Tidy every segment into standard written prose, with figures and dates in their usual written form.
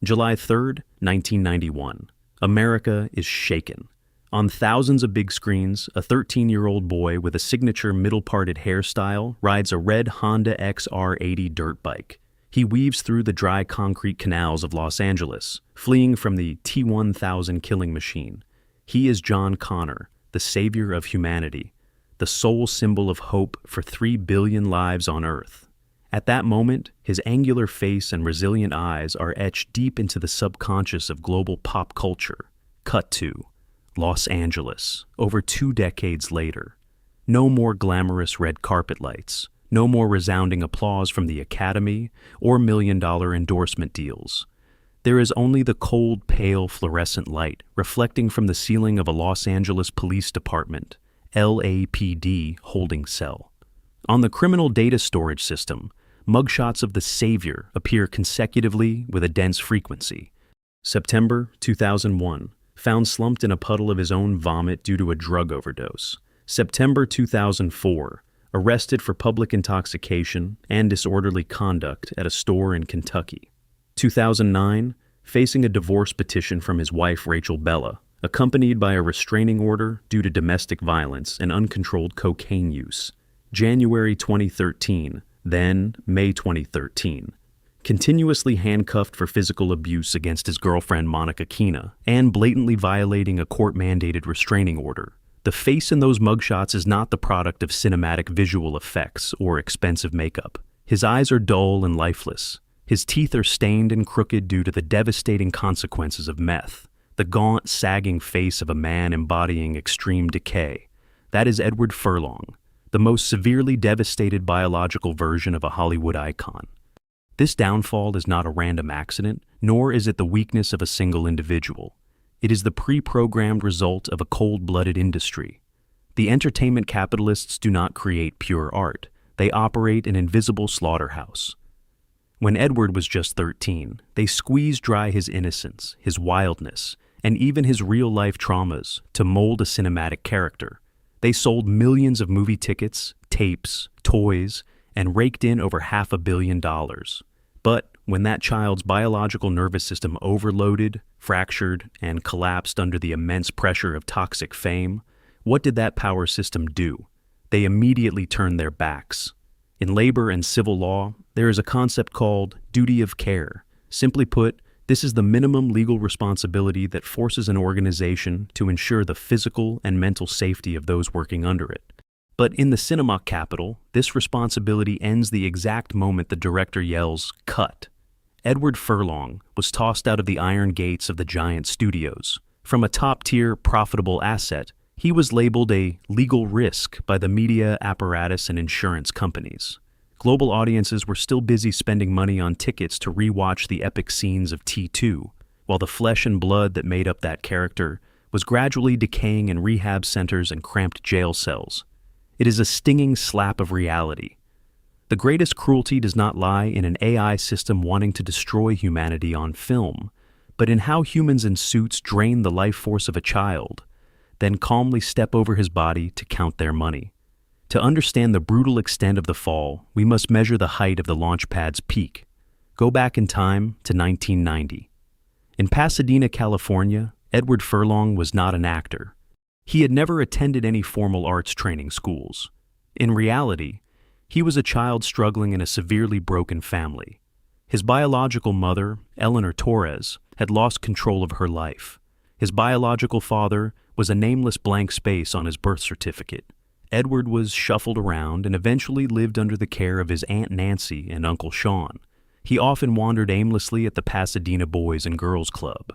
July 3rd, 1991. America is shaken. On thousands of big screens, a 13-year-old boy with a signature middle-parted hairstyle rides a red Honda XR80 dirt bike. He weaves through the dry concrete canals of Los Angeles, fleeing from the T-1000 killing machine. He is John Connor, the savior of humanity, the sole symbol of hope for 3 billion lives on Earth. At that moment, his angular face and resilient eyes are etched deep into the subconscious of global pop culture. Cut to Los Angeles, over 2 decades later. No more glamorous red carpet lights, no more resounding applause from the Academy or million-dollar endorsement deals. There is only the cold, pale, fluorescent light reflecting from the ceiling of a Los Angeles Police Department, LAPD holding cell. On the criminal data storage system, mugshots of the savior appear consecutively with a dense frequency. September 2001, found slumped in a puddle of his own vomit due to a drug overdose. September 2004, arrested for public intoxication and disorderly conduct at a store in Kentucky. 2009, facing a divorce petition from his wife Rachel Bella, accompanied by a restraining order due to domestic violence and uncontrolled cocaine use. January 2013, then May 2013. Continuously handcuffed for physical abuse against his girlfriend Monica Kina and blatantly violating a court-mandated restraining order. The face in those mugshots is not the product of cinematic visual effects or expensive makeup. His eyes are dull and lifeless. His teeth are stained and crooked due to the devastating consequences of meth. The gaunt, sagging face of a man embodying extreme decay. That is Edward Furlong, the most severely devastated biological version of a Hollywood icon. This downfall is not a random accident, nor is it the weakness of a single individual. It is the pre-programmed result of a cold-blooded industry. The entertainment capitalists do not create pure art. They operate an invisible slaughterhouse. When Edward was just 13, they squeezed dry his innocence, his wildness, and even his real-life traumas to mold a cinematic character. They sold millions of movie tickets, tapes, toys, and raked in over $500 million. But when that child's biological nervous system overloaded, fractured, and collapsed under the immense pressure of toxic fame, what did that power system do? They immediately turned their backs. In labor and civil law, there is a concept called duty of care. Simply put, this is the minimum legal responsibility that forces an organization to ensure the physical and mental safety of those working under it. But in the cinema capital, this responsibility ends the exact moment the director yells, "Cut." Edward Furlong was tossed out of the iron gates of the giant studios. From a top-tier, profitable asset, he was labeled a legal risk by the media apparatus and insurance companies. Global audiences were still busy spending money on tickets to re-watch the epic scenes of T2, while the flesh and blood that made up that character was gradually decaying in rehab centers and cramped jail cells. It is a stinging slap of reality. The greatest cruelty does not lie in an AI system wanting to destroy humanity on film, but in how humans in suits drain the life force of a child, then calmly step over his body to count their money. To understand the brutal extent of the fall, we must measure the height of the launch pad's peak. Go back in time to 1990. In Pasadena, California, Edward Furlong was not an actor. He had never attended any formal arts training schools. In reality, he was a child struggling in a severely broken family. His biological mother, Eleanor Torres, had lost control of her life. His biological father was a nameless blank space on his birth certificate. Edward was shuffled around and eventually lived under the care of his Aunt Nancy and Uncle Sean. He often wandered aimlessly at the Pasadena Boys and Girls Club.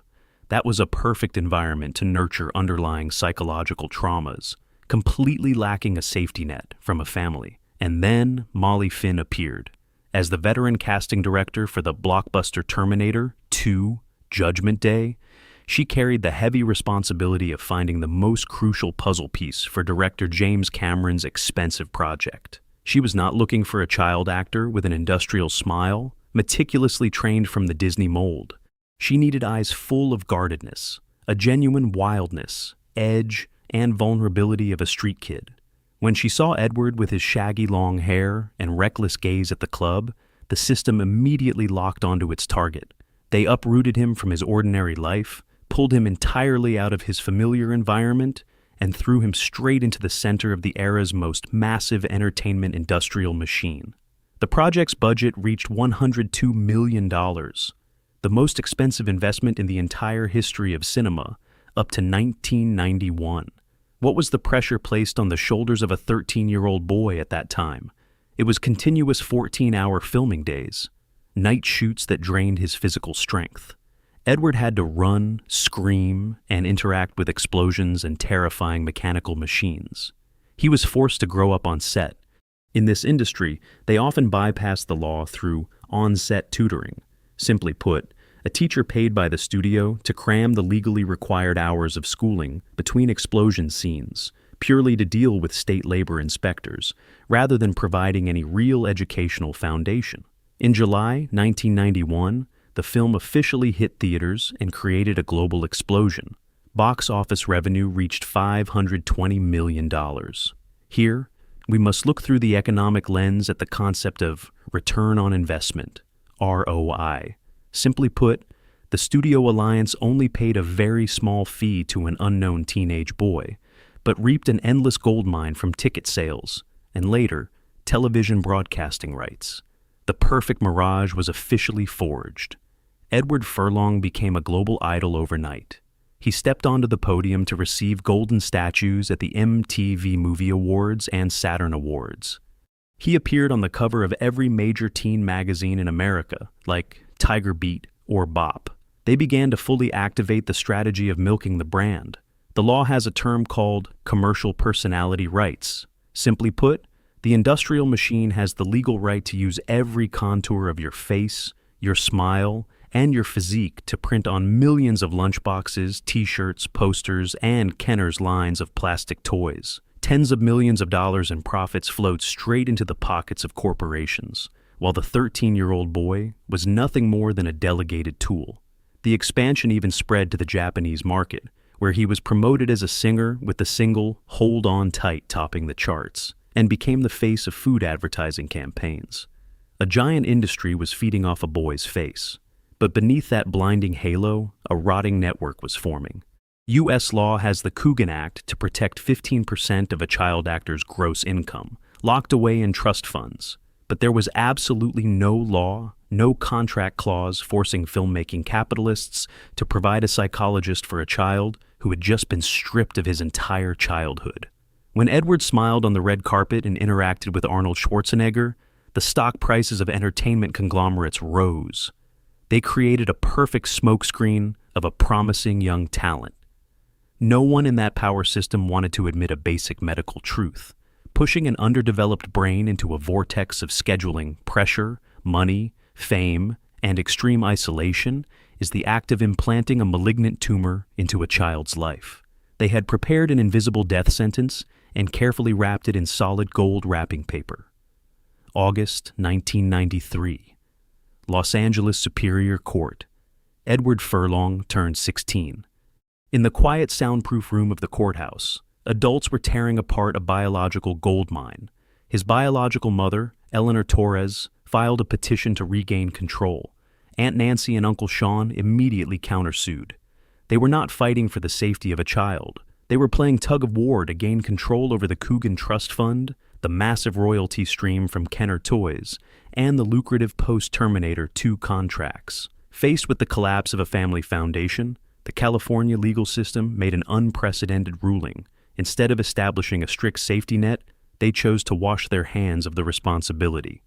That was a perfect environment to nurture underlying psychological traumas, completely lacking a safety net from a family. And then Molly Finn appeared. As the veteran casting director for the blockbuster Terminator 2: Judgment Day, she carried the heavy responsibility of finding the most crucial puzzle piece for director James Cameron's expensive project. She was not looking for a child actor with an industrial smile, meticulously trained from the Disney mold. She needed eyes full of guardedness, a genuine wildness, edge, and vulnerability of a street kid. When she saw Edward with his shaggy long hair and reckless gaze at the club, the system immediately locked onto its target. They uprooted him from his ordinary life, pulled him entirely out of his familiar environment, and threw him straight into the center of the era's most massive entertainment industrial machine. The project's budget reached $102 million, the most expensive investment in the entire history of cinema, up to 1991. What was the pressure placed on the shoulders of a 13-year-old boy at that time? It was continuous 14-hour filming days, night shoots that drained his physical strength. Edward had to run, scream, and interact with explosions and terrifying mechanical machines. He was forced to grow up on set. In this industry, they often bypass the law through on-set tutoring. Simply put, a teacher paid by the studio to cram the legally required hours of schooling between explosion scenes, purely to deal with state labor inspectors, rather than providing any real educational foundation. In July 1991, the film officially hit theaters and created a global explosion. Box office revenue reached $520 million. Here, we must look through the economic lens at the concept of return on investment, ROI. Simply put, the Studio Alliance only paid a very small fee to an unknown teenage boy, but reaped an endless goldmine from ticket sales, and later, television broadcasting rights. The perfect mirage was officially forged. Edward Furlong became a global idol overnight. He stepped onto the podium to receive golden statues at the MTV Movie Awards and Saturn Awards. He appeared on the cover of every major teen magazine in America, like Tiger Beat or Bop. They began to fully activate the strategy of milking the brand. The law has a term called commercial personality rights. Simply put, the industrial machine has the legal right to use every contour of your face, your smile, and your physique to print on millions of lunchboxes, t-shirts, posters, and Kenner's lines of plastic toys. Tens of millions of dollars in profits flowed straight into the pockets of corporations, while the 13-year-old boy was nothing more than a delegated tool. The expansion even spread to the Japanese market, where he was promoted as a singer with the single "Hold On Tight" topping the charts, and became the face of food advertising campaigns. A giant industry was feeding off a boy's face. But beneath that blinding halo, a rotting network was forming. U.S. law has the Coogan Act to protect 15% of a child actor's gross income, locked away in trust funds. But there was absolutely no law, no contract clause forcing filmmaking capitalists to provide a psychologist for a child who had just been stripped of his entire childhood. When Edward smiled on the red carpet and interacted with Arnold Schwarzenegger, the stock prices of entertainment conglomerates rose. They created a perfect smokescreen of a promising young talent. No one in that power system wanted to admit a basic medical truth. Pushing an underdeveloped brain into a vortex of scheduling, pressure, money, fame, and extreme isolation is the act of implanting a malignant tumor into a child's life. They had prepared an invisible death sentence and carefully wrapped it in solid gold wrapping paper. August 1993. Los Angeles Superior Court. Edward Furlong turned 16. In the quiet, soundproof room of the courthouse, adults were tearing apart a biological gold mine. His biological mother, Eleanor Torres, filed a petition to regain control. Aunt Nancy and Uncle Sean immediately countersued. They were not fighting for the safety of a child. They were playing tug-of-war to gain control over the Coogan Trust Fund, the massive royalty stream from Kenner Toys, and the lucrative post-Terminator 2 contracts. Faced with the collapse of a family foundation, the California legal system made an unprecedented ruling. Instead of establishing a strict safety net, they chose to wash their hands of the responsibility.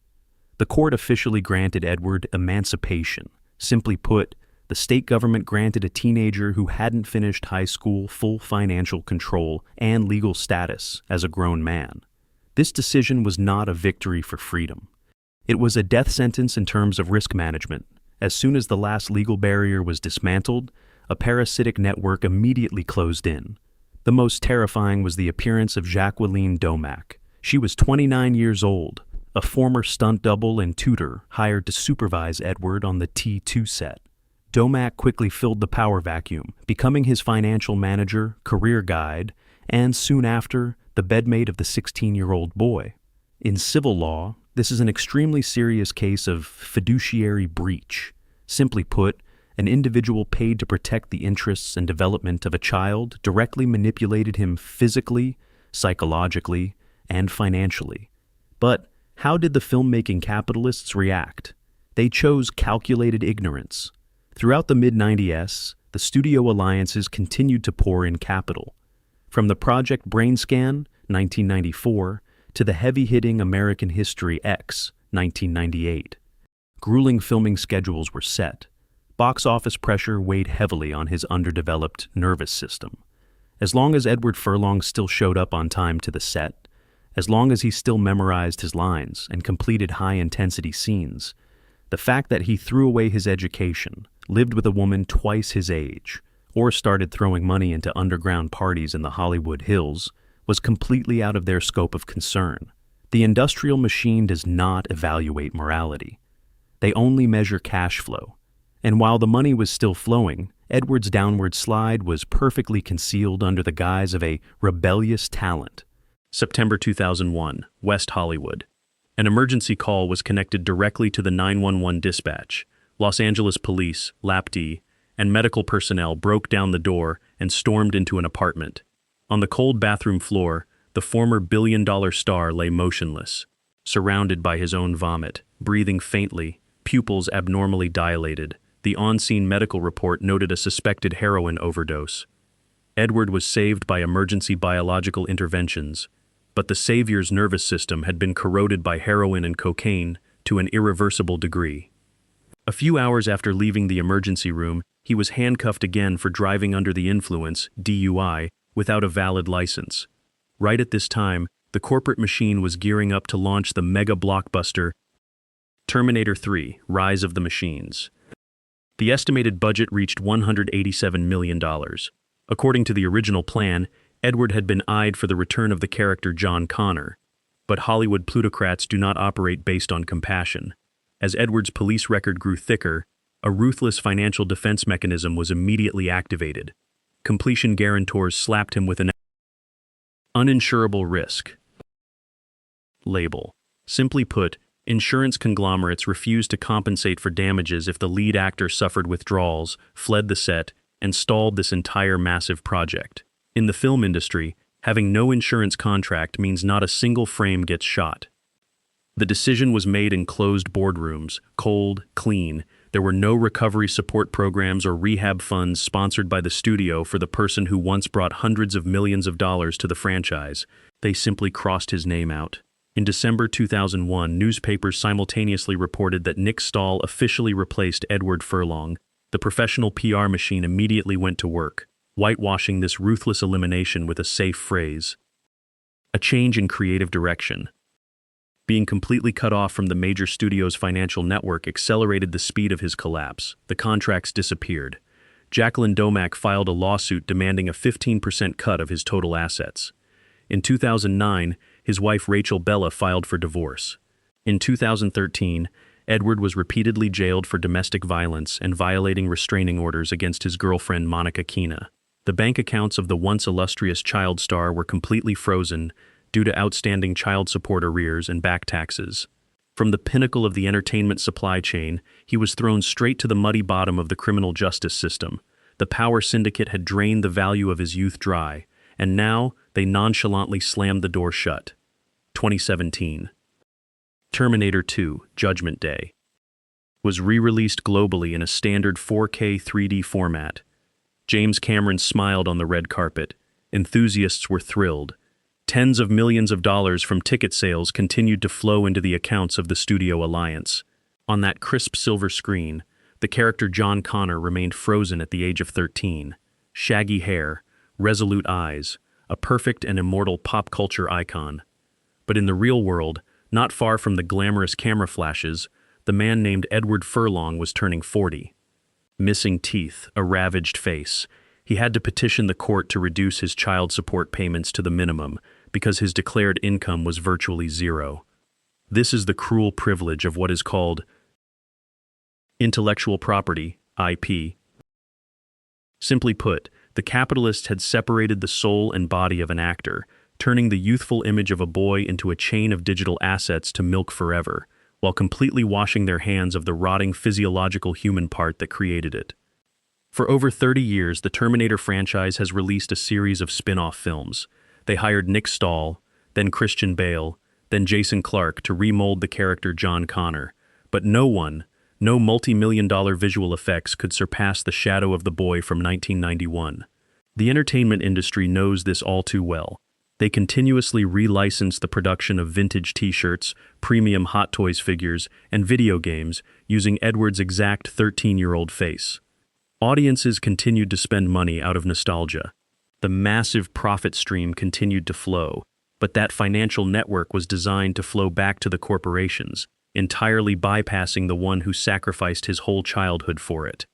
The court officially granted Edward emancipation. Simply put, the state government granted a teenager who hadn't finished high school full financial control and legal status as a grown man. This decision was not a victory for freedom. It was a death sentence in terms of risk management. As soon as the last legal barrier was dismantled, a parasitic network immediately closed in. The most terrifying was the appearance of Jacqueline Domack. She was 29 years old, a former stunt double and tutor hired to supervise Edward on the T2 set. Domack quickly filled the power vacuum, becoming his financial manager, career guide, and soon after, the bedmate of the 16-year-old boy. In civil law, this is an extremely serious case of fiduciary breach. Simply put, an individual paid to protect the interests and development of a child, directly manipulated him physically, psychologically, and financially. But how did the filmmaking capitalists react? They chose calculated ignorance. Throughout the mid-90s, the studio alliances continued to pour in capital. From the Project Brainscan, 1994, to the heavy-hitting American History X, 1998. Grueling filming schedules were set. Box office pressure weighed heavily on his underdeveloped nervous system. As long as Edward Furlong still showed up on time to the set, as long as he still memorized his lines and completed high-intensity scenes, the fact that he threw away his education, lived with a woman twice his age, or started throwing money into underground parties in the Hollywood Hills was completely out of their scope of concern. The industrial machine does not evaluate morality. They only measure cash flow. And while the money was still flowing, Edward's downward slide was perfectly concealed under the guise of a rebellious talent. September 2001, West Hollywood. An emergency call was connected directly to the 911 dispatch. Los Angeles police, LAPD, and medical personnel broke down the door and stormed into an apartment. On the cold bathroom floor, the former billion-dollar star lay motionless, surrounded by his own vomit, breathing faintly, pupils abnormally dilated. The on-scene medical report noted a suspected heroin overdose. Edward was saved by emergency biological interventions, but the savior's nervous system had been corroded by heroin and cocaine to an irreversible degree. A few hours after leaving the emergency room, he was handcuffed again for driving under the influence, DUI, without a valid license. Right at this time, the corporate machine was gearing up to launch the mega blockbuster Terminator 3: Rise of the Machines. The estimated budget reached $187 million. According to the original plan, Edward had been eyed for the return of the character John Connor. But Hollywood plutocrats do not operate based on compassion. As Edward's police record grew thicker, a ruthless financial defense mechanism was immediately activated. Completion guarantors slapped him with an uninsurable risk label. Simply put, insurance conglomerates refused to compensate for damages if the lead actor suffered withdrawals, fled the set, and stalled this entire massive project. In the film industry, having no insurance contract means not a single frame gets shot. The decision was made in closed boardrooms, cold, clean. There were no recovery support programs or rehab funds sponsored by the studio for the person who once brought hundreds of millions of dollars to the franchise. They simply crossed his name out. In December 2001, newspapers simultaneously reported that Nick Stahl officially replaced Edward Furlong. The professional PR machine immediately went to work, whitewashing this ruthless elimination with a safe phrase: a change in creative direction. Being completely cut off from the major studio's financial network accelerated the speed of his collapse. The contracts disappeared. Jacqueline Domack filed a lawsuit demanding a 15% cut of his total assets. In 2009, his wife Rachel Bella filed for divorce. In 2013, Edward was repeatedly jailed for domestic violence and violating restraining orders against his girlfriend Monica Keena. The bank accounts of the once illustrious child star were completely frozen due to outstanding child support arrears and back taxes. From the pinnacle of the entertainment supply chain, he was thrown straight to the muddy bottom of the criminal justice system. The power syndicate had drained the value of his youth dry, and now they nonchalantly slammed the door shut. 2017. Terminator 2: Judgment Day was re-released globally in a standard 4K 3D format. James Cameron smiled on the red carpet. Enthusiasts were thrilled. Tens of millions of dollars from ticket sales continued to flow into the accounts of the studio alliance. On that crisp silver screen, the character John Connor remained frozen at the age of 13. Shaggy hair, resolute eyes, a perfect and immortal pop culture icon. But in the real world, not far from the glamorous camera flashes, the man named Edward Furlong was turning 40. Missing teeth, a ravaged face. He had to petition the court to reduce his child support payments to the minimum because his declared income was virtually zero. This is the cruel privilege of what is called intellectual property, IP. Simply put, the capitalists had separated the soul and body of an actor, turning the youthful image of a boy into a chain of digital assets to milk forever, while completely washing their hands of the rotting physiological human part that created it. For over 30 years, the Terminator franchise has released a series of spin-off films. They hired Nick Stahl, then Christian Bale, then Jason Clarke to remold the character John Connor. But no multi-million-dollar visual effects could surpass The Shadow of the Boy from 1991. The entertainment industry knows this all too well. They continuously relicense the production of vintage t-shirts, premium Hot Toys figures, and video games using Edward's exact 13-year-old face. Audiences continued to spend money out of nostalgia. The massive profit stream continued to flow, but that financial network was designed to flow back to the corporations, entirely bypassing the one who sacrificed his whole childhood for it.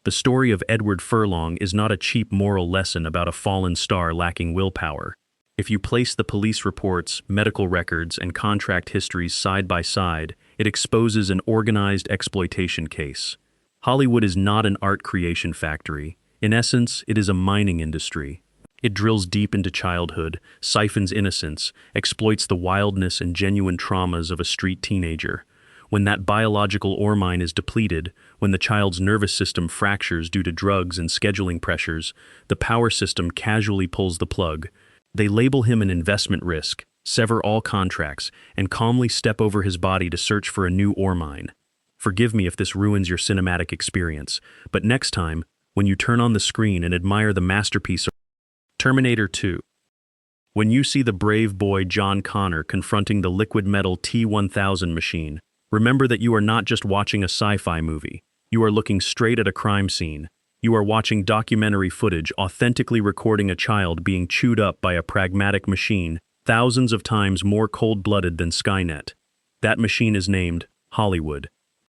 The story of Edward Furlong is not a cheap moral lesson about a fallen star lacking willpower. If you place the police reports, medical records, and contract histories side by side, it exposes an organized exploitation case. Hollywood is not an art creation factory. In essence, it is a mining industry. It drills deep into childhood, siphons innocence, exploits the wildness and genuine traumas of a street teenager. When that biological ore mine is depleted, when the child's nervous system fractures due to drugs and scheduling pressures, the power system casually pulls the plug. They label him an investment risk, sever all contracts, and calmly step over his body to search for a new ore mine. Forgive me if this ruins your cinematic experience, but next time, when you turn on the screen and admire the masterpiece of Terminator 2, when you see the brave boy John Connor confronting the liquid metal T-1000 machine, remember that you are not just watching a sci-fi movie. You are looking straight at a crime scene. You are watching documentary footage authentically recording a child being chewed up by a pragmatic machine, thousands of times more cold-blooded than Skynet. That machine is named Hollywood.